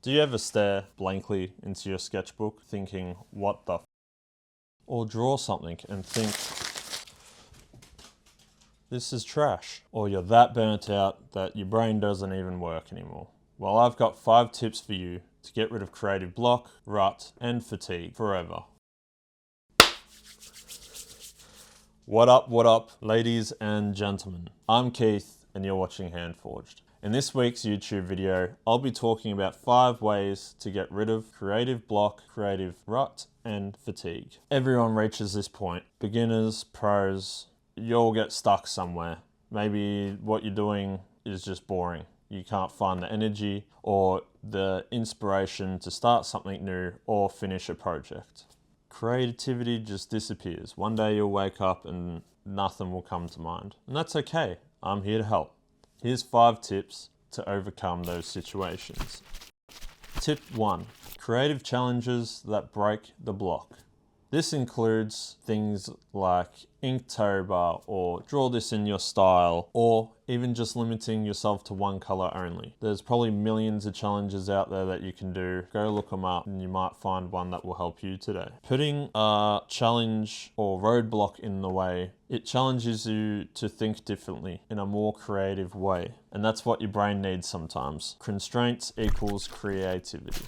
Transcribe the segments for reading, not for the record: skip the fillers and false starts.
Do you ever stare blankly into your sketchbook thinking, what the f? Or draw something and think, this is trash? Or you're that burnt out that your brain doesn't even work anymore? Well, I've got 5 tips for you to get rid of creative block, rut, and fatigue forever. What up, ladies and gentlemen? I'm Keith, and you're watching Handforged. In this week's YouTube video, I'll be talking about 5 ways to get rid of creative block, creative rut, and fatigue. Everyone reaches this point. Beginners, pros, you all get stuck somewhere. Maybe what you're doing is just boring. You can't find the energy or the inspiration to start something new or finish a project. Creativity just disappears. One day you'll wake up and nothing will come to mind. And that's okay. I'm here to help. Here's 5 tips to overcome those situations. Tip 1. Creative challenges that break the block. This includes things like Inktober or draw this in your style, or even just limiting yourself to one color only. There's probably millions of challenges out there that you can do. Go look them up and you might find one that will help you today. Putting a challenge or roadblock in the way, it challenges you to think differently in a more creative way. And that's what your brain needs sometimes. Constraints equals creativity.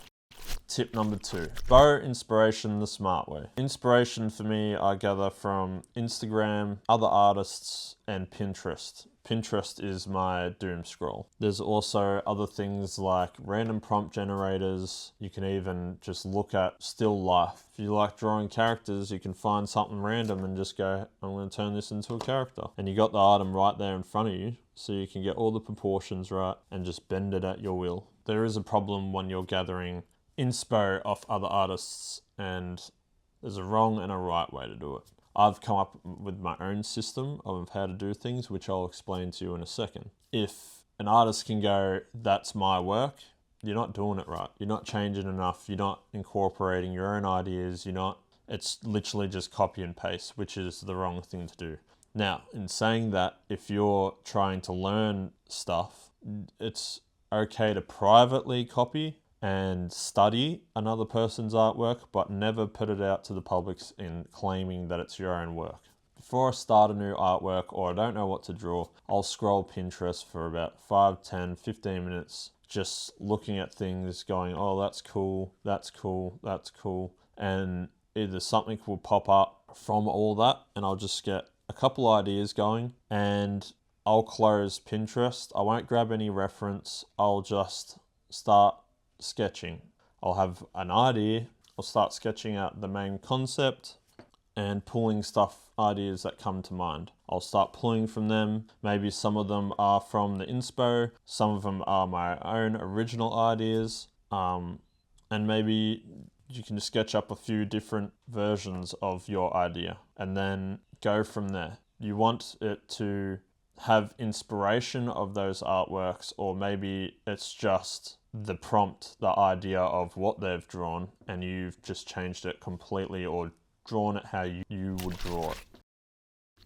Tip number 2, borrow inspiration the smart way. Inspiration for me, I gather from Instagram, other artists, and Pinterest. Pinterest is my doom scroll. There's also other things like random prompt generators. You can even just look at still life. If you like drawing characters, you can find something random and just go, I'm going to turn this into a character. And you got the item right there in front of you, so you can get all the proportions right and just bend it at your will. There is a problem when you're gathering inspo off other artists, and there's a wrong and a right way to do it. I've come up with my own system of how to do things, which I'll explain to you in a second. If an artist can go, that's my work, you're not doing it right. You're not changing enough. You're not incorporating your own ideas. It's literally just copy and paste, which is the wrong thing to do. Now, in saying that, if you're trying to learn stuff, it's okay to privately copy and study another person's artwork, but never put it out to the public in claiming that it's your own work. Before I start a new artwork or I don't know what to draw, I'll scroll Pinterest for about 5, 10, 15 minutes, just looking at things going, oh, that's cool, that's cool, that's cool. And either something will pop up from all that and I'll just get a couple ideas going and I'll close Pinterest. I won't grab any reference. I'll just start sketching. I'll have an idea, I'll start sketching out the main concept and pulling ideas that come to mind. I'll start pulling from them. Maybe some of them are from the inspo, some of them are my own original ideas, and maybe you can sketch up a few different versions of your idea and then go from there. You want it to have inspiration of those artworks, or maybe it's just the prompt, the idea of what they've drawn, and you've just changed it completely or drawn it how you would draw it.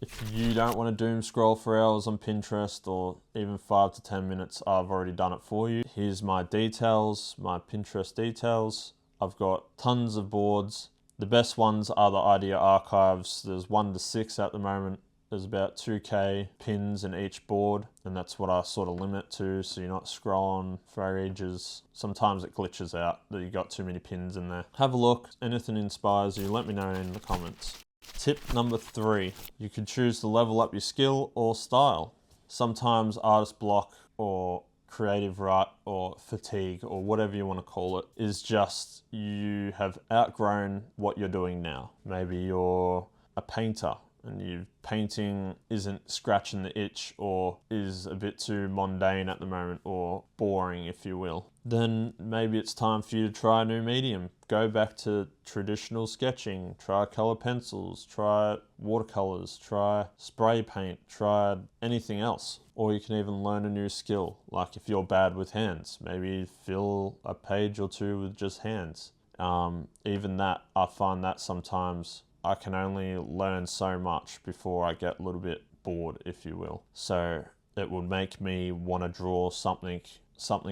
If you don't want to doom scroll for hours on Pinterest or even 5 to 10 minutes, I've already done it for you. Here's my details, my Pinterest details. I've got tons of boards. The best ones are the idea archives. There's 1 to 6 at the moment. There's about 2K pins in each board, and that's what I sort of limit to, so you're not scrolling for ages. Sometimes it glitches out that you got too many pins in there. Have a look. Anything inspires you, let me know in the comments. Tip number 3, you can choose to level up your skill or style. Sometimes artist block or creative rut or fatigue or whatever you want to call it is just you have outgrown what you're doing now. Maybe you're a painter and your painting isn't scratching the itch or is a bit too mundane at the moment or boring, if you will. Then maybe it's time for you to try a new medium. Go back to traditional sketching, try color pencils, try watercolors, try spray paint, try anything else. Or you can even learn a new skill, like if you're bad with hands, maybe fill a page or 2 with just hands. Even that, I find that sometimes I can only learn so much before I get a little bit bored, if you will. So it would make me want to draw something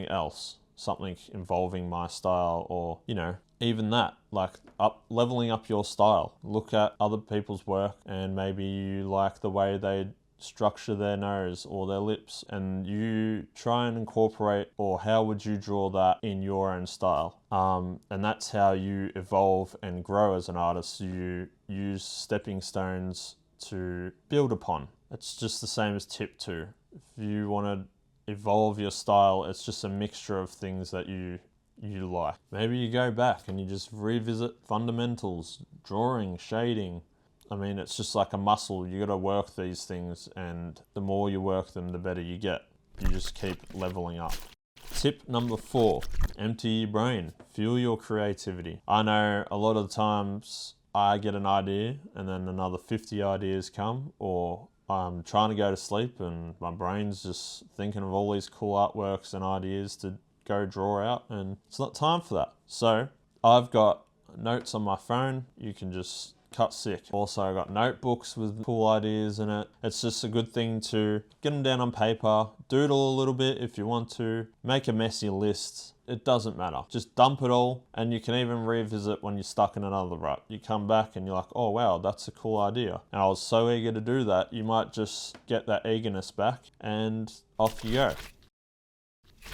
else. something involving my style, or, you know, even that, like leveling up your style. Look at other people's work and maybe you like the way they structure their nose or their lips, and you try and incorporate, or how would you draw that in your own style? And that's how you evolve and grow as an artist. You use stepping stones to build upon. It's just the same as tip 2. If you want to evolve your style, it's just a mixture of things that you like. Maybe you go back and you just revisit fundamentals, drawing, shading. I mean, it's just like a muscle. You got to work these things, and the more you work them, the better you get. You just keep leveling up. Tip number 4, empty your brain. Fuel your creativity. I know a lot of times I get an idea and then another 50 ideas come, or I'm trying to go to sleep and my brain's just thinking of all these cool artworks and ideas to go draw out, and it's not time for that. So I've got notes on my phone. You can just cut sick. Also, I got notebooks with cool ideas in it. It's just a good thing to get them down on paper, doodle a little bit if you want to, make a messy list. It doesn't matter. Just dump it all, and you can even revisit when you're stuck in another rut. You come back and you're like, oh wow, that's a cool idea. And I was so eager to do that. You might just get that eagerness back and off you go.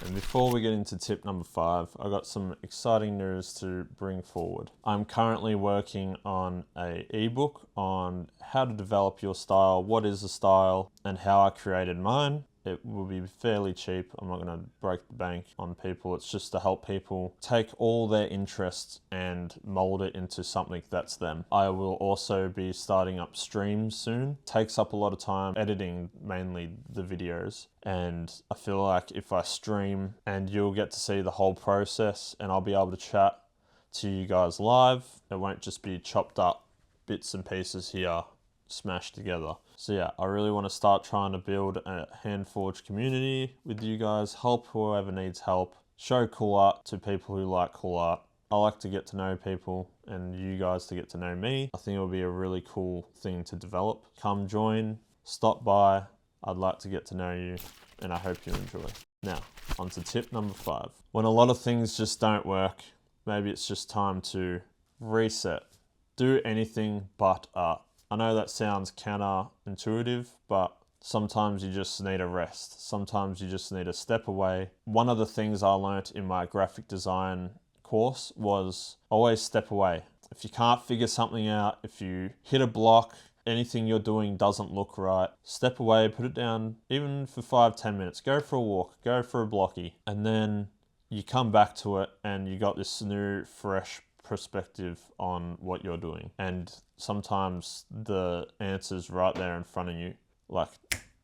And before we get into tip number 5, I got some exciting news to bring forward. I'm currently working on an ebook on how to develop your style, what is a style, and how I created mine. It will be fairly cheap. I'm not going to break the bank on people. It's just to help people take all their interests and mold it into something that's them. I will also be starting up streams soon. Takes up a lot of time editing, mainly the videos. And I feel like if I stream, and you'll get to see the whole process, and I'll be able to chat to you guys live. It won't just be chopped up bits and pieces here smashed together. So yeah, I really want to start trying to build a hand-forged community with you guys, help whoever needs help, show cool art to people who like cool art. I like to get to know people and you guys to get to know me. I think it will be a really cool thing to develop. Come join, stop by. I'd like to get to know you, and I hope you enjoy. Now, on to tip number 5. When a lot of things just don't work, maybe it's just time to reset. Do anything but art. I know that sounds counterintuitive, but sometimes you just need a rest. Sometimes you just need to step away. One of the things I learnt in my graphic design course was always step away. If you can't figure something out, if you hit a block, anything you're doing doesn't look right, step away, put it down, even for 5-10 minutes. Go for a walk, go for a blocky, and then you come back to it and you got this new, fresh perspective on what you're doing. And sometimes the answer's right there in front of you, like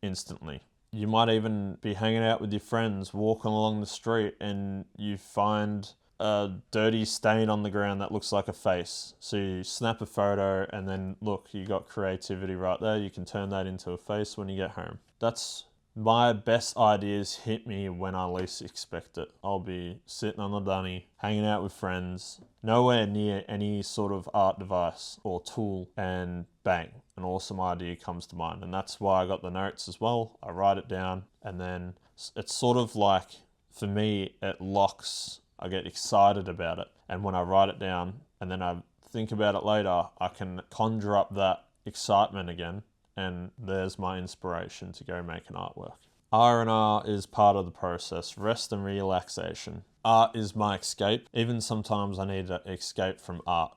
instantly. You might even be hanging out with your friends, walking along the street, and you find a dirty stain on the ground that looks like a face. So you snap a photo, and then look, you got creativity right there. You can turn that into a face when you get home. That's my best ideas hit me when I least expect it. I'll be sitting on the dunny, hanging out with friends, nowhere near any sort of art device or tool, and bang, an awesome idea comes to mind. And that's why I got the notes as well. I write it down, and then it's sort of like, for me, it locks. I get excited about it. And when I write it down and then I think about it later, I can conjure up that excitement again. And there's my inspiration to go make an artwork. R&R is part of the process, rest and relaxation. Art is my escape. Even sometimes I need to escape from art.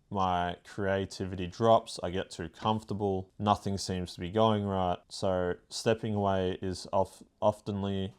My creativity drops, I get too comfortable, nothing seems to be going right. So stepping away is oftenly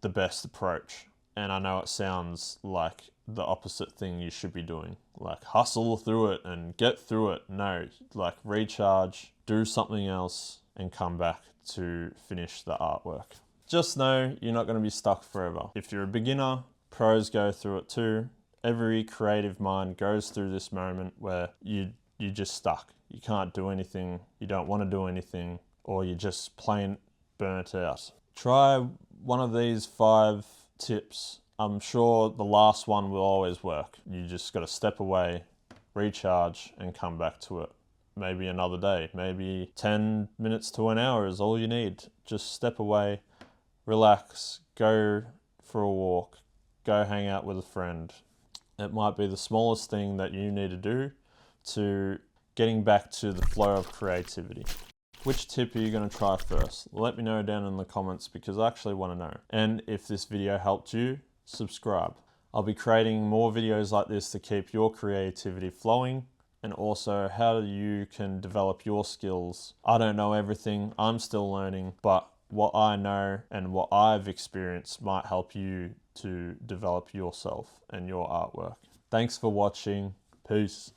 the best approach. And I know it sounds like the opposite thing you should be doing. Like hustle through it and get through it. No, like recharge, do something else, and come back to finish the artwork. Just know you're not going to be stuck forever. If you're a beginner, pros go through it too. Every creative mind goes through this moment where you're just stuck. You can't do anything, you don't want to do anything, or you're just plain burnt out. Try one of these 5 tips. I'm sure the last one will always work. You just got to step away, recharge, and come back to it. Maybe another day, maybe 10 minutes to an hour is all you need. Just step away, relax, go for a walk, go hang out with a friend. It might be the smallest thing that you need to do to getting back to the flow of creativity. Which tip are you going to try first? Let me know down in the comments because I actually want to know. And if this video helped you, subscribe. I'll be creating more videos like this to keep your creativity flowing, and also how you can develop your skills. I don't know everything, I'm still learning, but what I know and what I've experienced might help you to develop yourself and your artwork. Thanks for watching. Peace.